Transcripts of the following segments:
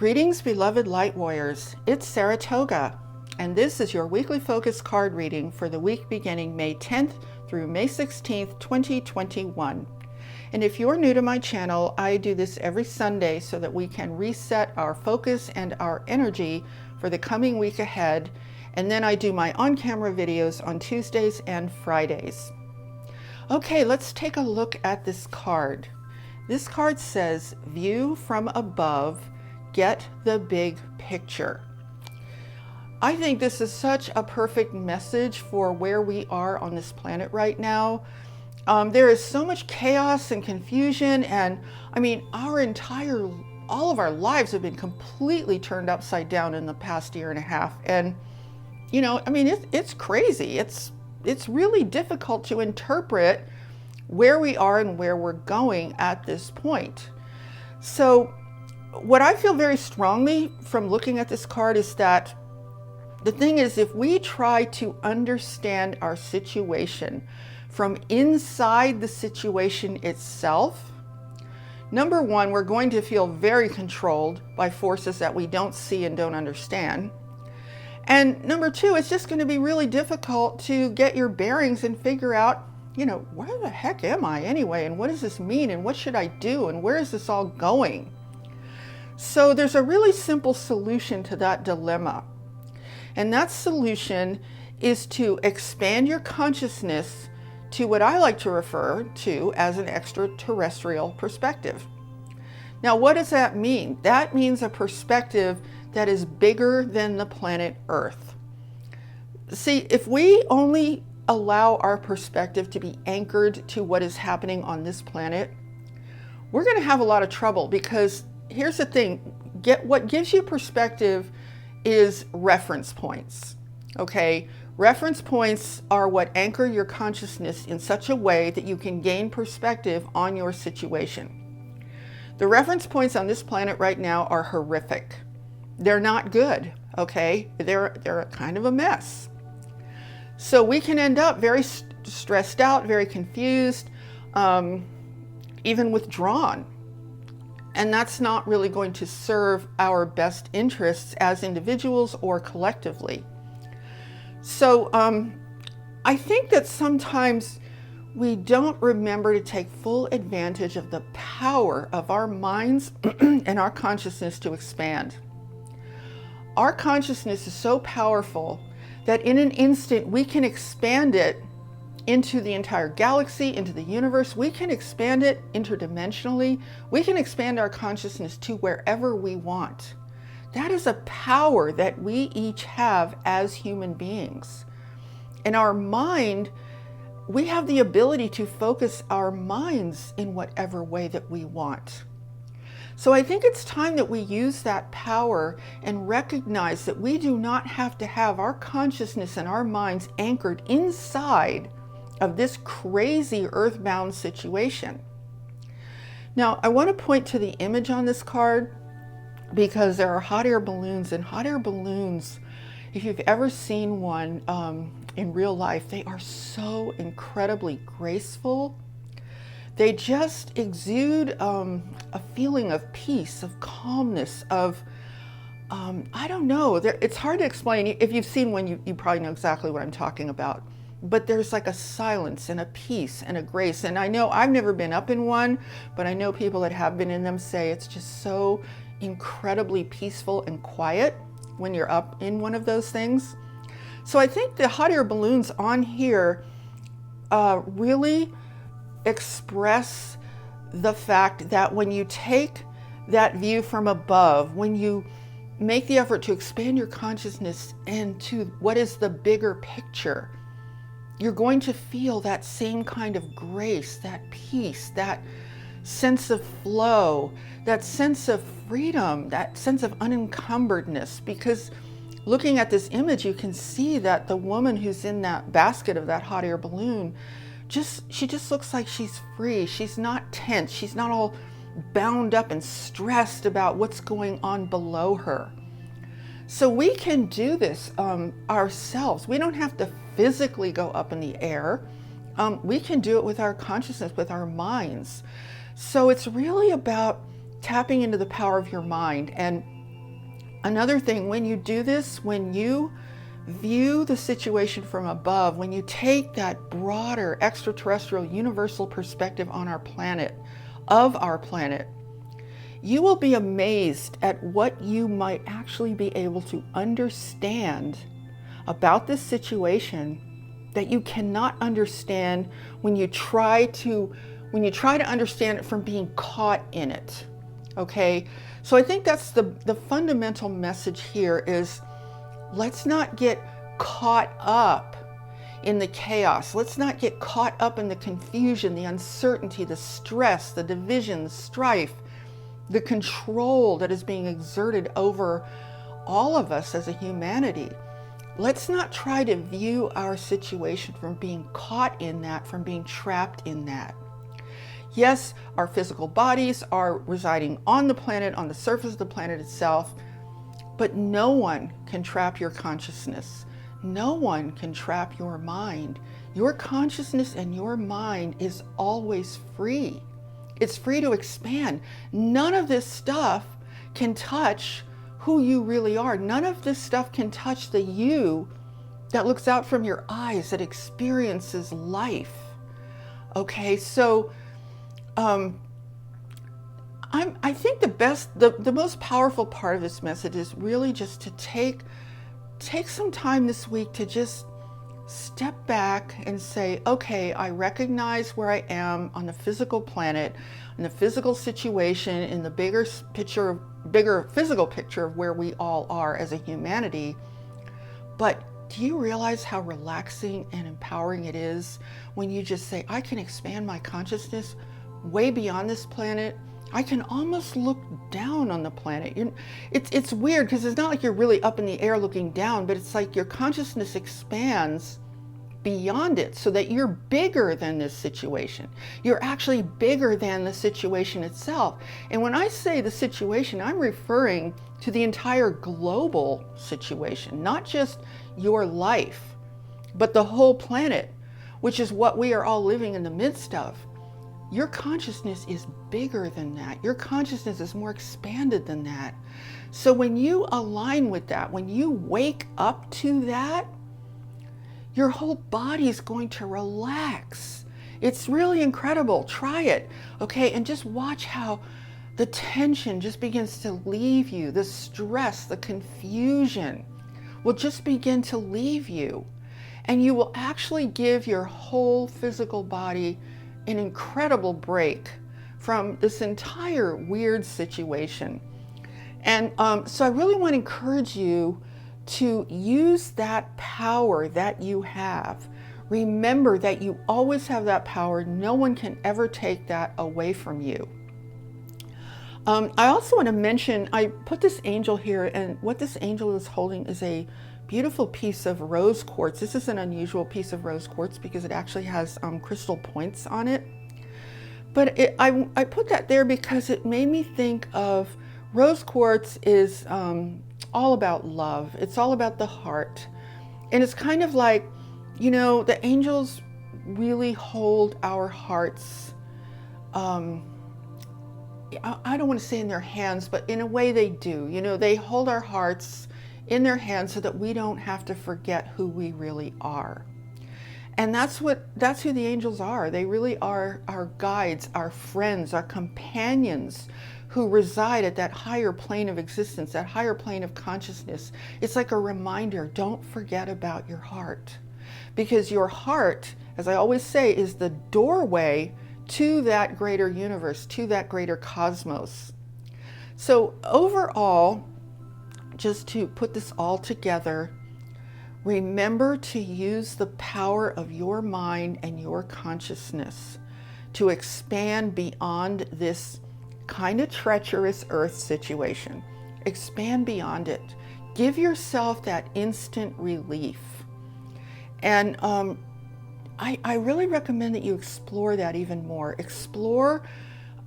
Greetings, beloved light warriors. It's Saratoga, and this is your weekly focus card reading for the week beginning May 10th through May 16th, 2021. And if you're new to my channel, I do this every Sunday so that we can reset our focus and our energy for the coming week ahead. And then I do my on-camera videos on Tuesdays and Fridays. Okay, let's take a look at this card. This card says, view from above, get the big picture. I think this is such a perfect message for where we are on this planet right now. There is so much chaos and confusion, and I mean, all of our lives have been completely turned upside down in the past year and a half. And you know, I mean, it's crazy. It's really difficult to interpret where we are and where we're going at this point. So what I feel very strongly from looking at this card is that the thing is, if we try to understand our situation from inside the situation itself, number one, we're going to feel very controlled by forces that we don't see and don't understand. And number two, it's just going to be really difficult to get your bearings and figure out, you know, where the heck am I anyway? And what does this mean? And what should I do? And where is this all going? So there's a really simple solution to that dilemma. And that solution is to expand your consciousness to what I like to refer to as an extraterrestrial perspective. Now, what does that mean? That means a perspective that is bigger than the planet Earth. See, if we only allow our perspective to be anchored to what is happening on this planet, we're going to have a lot of trouble, because here's the thing, what gives you perspective is reference points, okay? Reference points are what anchor your consciousness in such a way that you can gain perspective on your situation. The reference points on this planet right now are horrific. They're not good, okay? They're kind of a mess. So we can end up very stressed out, very confused, even withdrawn. And that's not really going to serve our best interests as individuals or collectively. So I think that sometimes we don't remember to take full advantage of the power of our minds and our consciousness to expand. Our consciousness is so powerful that in an instant we can expand it into the entire galaxy, into the universe. We can expand it interdimensionally. We can expand our consciousness to wherever we want. That is a power that we each have as human beings. In our mind, we have the ability to focus our minds in whatever way that we want. So I think it's time that we use that power and recognize that we do not have to have our consciousness and our minds anchored inside of this crazy earthbound situation. Now, I want to point to the image on this card, because there are hot air balloons, and hot air balloons, if you've ever seen one in real life, they are so incredibly graceful. They just exude a feeling of peace, of calmness, of, I don't know, it's hard to explain. If you've seen one, you probably know exactly what I'm talking about. But there's like a silence and a peace and a grace. And I know I've never been up in one, but I know people that have been in them say it's just so incredibly peaceful and quiet when you're up in one of those things. So I think the hot air balloons on here really express the fact that when you take that view from above, when you make the effort to expand your consciousness into what is the bigger picture, you're going to feel that same kind of grace, that peace, that sense of flow, that sense of freedom, that sense of unencumberedness. Because looking at this image, you can see that the woman who's in that basket of that hot air balloon, she just looks like she's free. She's not tense. She's not all bound up and stressed about what's going on below her. So we can do this ourselves. We don't have to physically go up in the air. We can do it with our consciousness, with our minds. So it's really about tapping into the power of your mind. And Another thing, when you do this, when you view the situation from above, when you take that broader extraterrestrial universal perspective on our planet, of our planet, you will be amazed at what you might actually be able to understand about this situation that you cannot understand when you try to understand it from being caught in it. Okay, so I think that's the fundamental message here is, let's not get caught up in the chaos. Let's not get caught up in the confusion, the uncertainty, the stress, the division, the strife, the control that is being exerted over all of us as a humanity. Let's not try to view our situation from being caught in that, from being trapped in that. Yes, our physical bodies are residing on the planet, on the surface of the planet itself, but no one can trap your consciousness. No one can trap your mind. Your consciousness and your mind is always free. It's free to expand. None of this stuff can touch who you really are. None of this stuff can touch the you that looks out from your eyes, that experiences life. Okay, so I think the most powerful part of this message is really just to take some time this week to just step back and say, okay, I recognize where I am on the physical planet, in the physical situation, in the bigger physical picture of where we all are as a humanity. But do you realize how relaxing and empowering it is when you just say, I can expand my consciousness way beyond this planet? I can almost look down on the planet. It's weird because it's not like you're really up in the air looking down, but it's like your consciousness expands beyond it so that you're bigger than this situation. You're actually bigger than the situation itself. And when I say the situation, I'm referring to the entire global situation, not just your life, but the whole planet, which is what we are all living in the midst of. Your consciousness is bigger than that. Your consciousness is more expanded than that. So when you align with that, when you wake up to that, your whole body is going to relax. It's really incredible. Try it, okay? And just watch how the tension just begins to leave you. The stress, the confusion will just begin to leave you. And you will actually give your whole physical body an incredible break from this entire weird situation. And so I really want to encourage you to use that power that you have. Remember that you always have that power. No one can ever take that away from you. I also want to mention, I put this angel here, and what this angel is holding is a beautiful piece of rose quartz. This is an unusual piece of rose quartz because it actually has crystal points on it. But I put that there because it made me think of rose quartz is all about love. It's all about the heart. And it's kind of like, you know, the angels really hold our hearts. I don't want to say in their hands, but in a way they do. You know, they hold our hearts in their hands so that we don't have to forget who we really are. And that's who the angels are. They really are our guides, our friends, our companions who reside at that higher plane of existence, that higher plane of consciousness. It's like a reminder, don't forget about your heart. Because your heart, as I always say, is the doorway to that greater universe, to that greater cosmos. So overall, just to put this all together, remember to use the power of your mind and your consciousness to expand beyond this kind of treacherous earth situation. Expand beyond it. Give yourself that instant relief. And I really recommend that you explore that even more. Explore,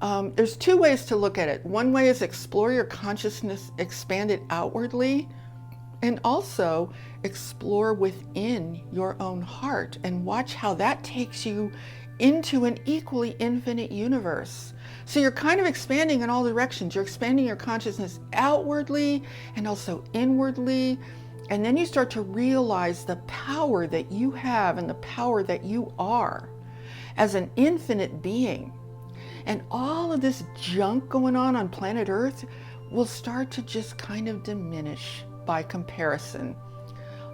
there's two ways to look at it. One way is explore your consciousness, expand it outwardly, and also explore within your own heart and watch how that takes you into an equally infinite universe. So you're kind of expanding in all directions. You're expanding your consciousness outwardly and also inwardly. And then you start to realize the power that you have and the power that you are as an infinite being. And all of this junk going on planet Earth will start to just kind of diminish by comparison.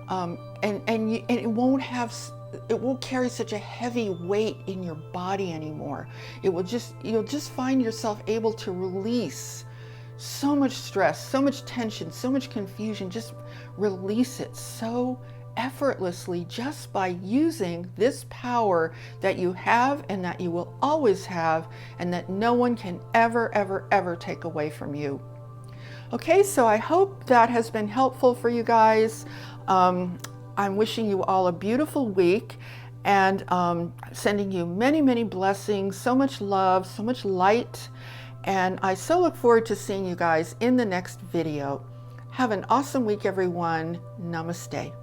And it won't carry such a heavy weight in your body anymore. You'll just find yourself able to release so much stress, so much tension, so much confusion. Just release it so effortlessly just by using this power that you have and that you will always have, and that no one can ever, ever, ever take away from you. Okay, so I hope that has been helpful for you guys. I'm wishing you all a beautiful week, and sending you many, many blessings, so much love, so much light. And I so look forward to seeing you guys in the next video. Have an awesome week, everyone. Namaste.